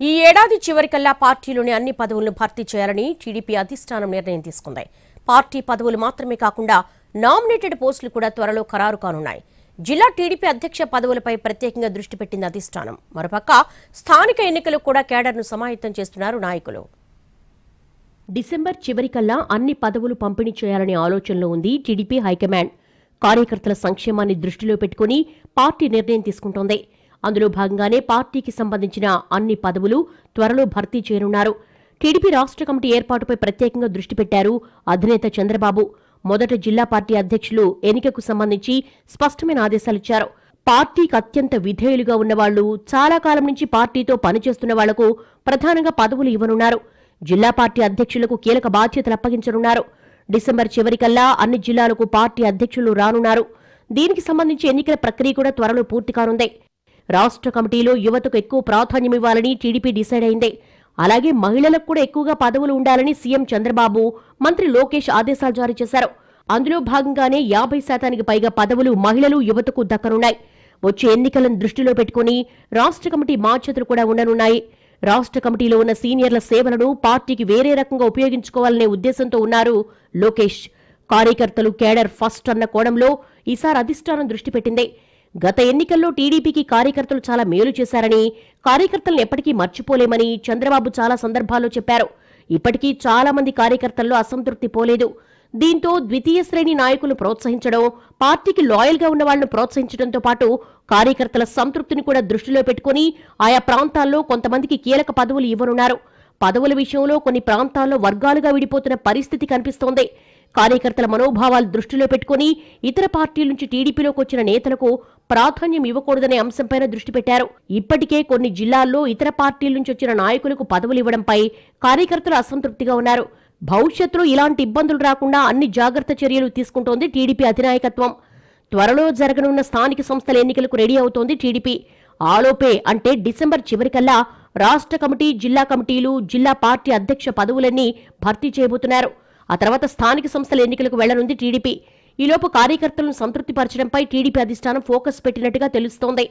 ఈ ఏడాది చివరికల్లా పార్టీలోని అన్ని పదవులను భర్తీ చేయాలని టీడీపీ అధిష్టానం నిర్ణయం తీసుకుంది. పార్టీ పదవులు మాత్రమే కాకుండా నామినేటెడ్ పోస్టులు కూడా త్వరలో ఖరారు కానున్నాయి. జిల్లా టీడీపీ అధ్యక్ష పదవులపై ప్రత్యేకంగా దృష్టి పెట్టింది అధిష్టానం. మరోపక్క స్థానిక ఎన్నికలు కూడా కేడర్ను సమాయత్తం చేస్తున్నారు నాయకులు. డిసెంబర్ చివరికల్లా అన్ని పదవులు పంపిణీ చేయాలనే ఆలోచనలో ఉంది టీడీపీ హైకమాండ్. కార్యకర్తల సంక్షేమాన్ని దృష్టిలో పెట్టుకుని పార్టీ నిర్ణయం తీసుకుంటోంది. అందులో భాగంగానే పార్టీకి సంబంధించిన అన్ని పదవులు త్వరలో భర్తీ చేయనున్నారు. టీడీపీ రాష్ట్ర కమిటీ ఏర్పాటుపై ప్రత్యేకంగా దృష్టి పెట్టారు అధినేత చంద్రబాబు. మొదట జిల్లా పార్టీ అధ్యక్షులు ఎన్నికకు సంబంధించి స్పష్టమైన ఆదేశాలిచ్చారు. పార్టీకి అత్యంత విధేయులుగా ఉన్నవాళ్లు, చాలా కాలం నుంచి పార్టీతో పనిచేస్తున్న వాళ్లకు ప్రధానంగా పదవులు ఇవ్వనున్నారు. జిల్లా పార్టీ అధ్యక్షులకు కీలక బాధ్యతలు అప్పగించనున్నారు. డిసెంబర్ చివరికల్లా అన్ని జిల్లాలకు పార్టీ అధ్యక్షులు రానున్నారు. దీనికి సంబంధించి ఎన్నికల ప్రక్రియ కూడా త్వరలో పూర్తి కానుంది. రాష్ట్ర కమిటీలో యువతకు ఎక్కువ ప్రాధాన్యమివ్వాలని టీడీపీ డిసైడ్ అయింది. అలాగే మహిళలకు కూడా ఎక్కువగా పదవులు ఉండాలని సీఎం చంద్రబాబు, మంత్రి లోకేష్ ఆదేశాలు జారీ చేశారు. అందులో భాగంగానే 50% పైగా పదవులు మహిళలు, యువతకు దక్కనున్నాయి. వచ్చే ఎన్నికలను దృష్టిలో పెట్టుకుని రాష్ట్ర కమిటీ బాధ్యతలు కూడా ఉండనున్నాయి. రాష్ట్ర కమిటీలో ఉన్న సీనియర్ల సేవలను పార్టీకి వేరే రకంగా ఉపయోగించుకోవాలనే ఉద్దేశంతో ఉన్నారు లోకేష్. కార్యకర్తలు కేడర్ ఫస్ట్ అన్న కోణంలో ఈసారి అధిష్టానం దృష్టి పెట్టింది. గత ఎన్నికల్లో టీడీపీకి కార్యకర్తలు చాలా మేలు చేశారని, కార్యకర్తలను ఎప్పటికీ మర్చిపోలేమని చంద్రబాబు చాలా సందర్భాల్లో చెప్పారు. ఇప్పటికీ చాలా మంది కార్యకర్తల్లో అసంతృప్తి పోలేదు. దీంతో ద్వితీయ శ్రేణి నాయకులను ప్రోత్సహించడం, పార్టీకి లాయల్ గా ఉన్న వాళ్లను ప్రోత్సహించడంతో పాటు కార్యకర్తల సంతృప్తిని కూడా దృష్టిలో పెట్టుకుని ఆయా ప్రాంతాల్లో కొంతమందికి కీలక పదవులు ఇవ్వనున్నారు. పదవుల విషయంలో కొన్ని ప్రాంతాల్లో వర్గాలుగా విడిపోతున్న పరిస్థితి కనిపిస్తోంది. కార్యకర్తల మనోభావాలు దృష్టిలో పెట్టుకుని ఇతర పార్టీల నుంచి టీడీపీలోకి వచ్చిన నేతలకు ప్రాధాన్యం ఇవ్వకూడదనే అంశంపైన దృష్టి పెట్టారు. ఇప్పటికే కొన్ని జిల్లాల్లో ఇతర పార్టీల నుంచి వచ్చిన నాయకులకు పదవులు ఇవ్వడంపై కార్యకర్తలు అసంతృప్తిగా ఉన్నారు. భవిష్యత్తులో ఇలాంటి ఇబ్బందులు రాకుండా అన్ని జాగ్రత్త చర్యలు తీసుకుంటోంది టీడీపీ అధినాయకత్వం. త్వరలో జరగనున్న స్థానిక సంస్థల ఎన్నికలకు రెడీ అవుతోంది టీడీపీ. ఆలోపే అంటే డిసెంబర్ చివరికల్లా రాష్ట్ర కమిటీ, జిల్లా కమిటీలు, జిల్లా పార్టీ అధ్యక్ష పదవులన్నీ భర్తీ చేయబోతున్నారు. ఆ తర్వాత స్థానిక సంస్థల ఎన్నికలకు వెళ్లనుంది టీడీపీ. ఈలోపు కార్యకర్తలను సంతృప్తిపరచడంపై టీడీపీ అధిష్టానం ఫోకస్ పెట్టినట్టుగా తెలుస్తోంది.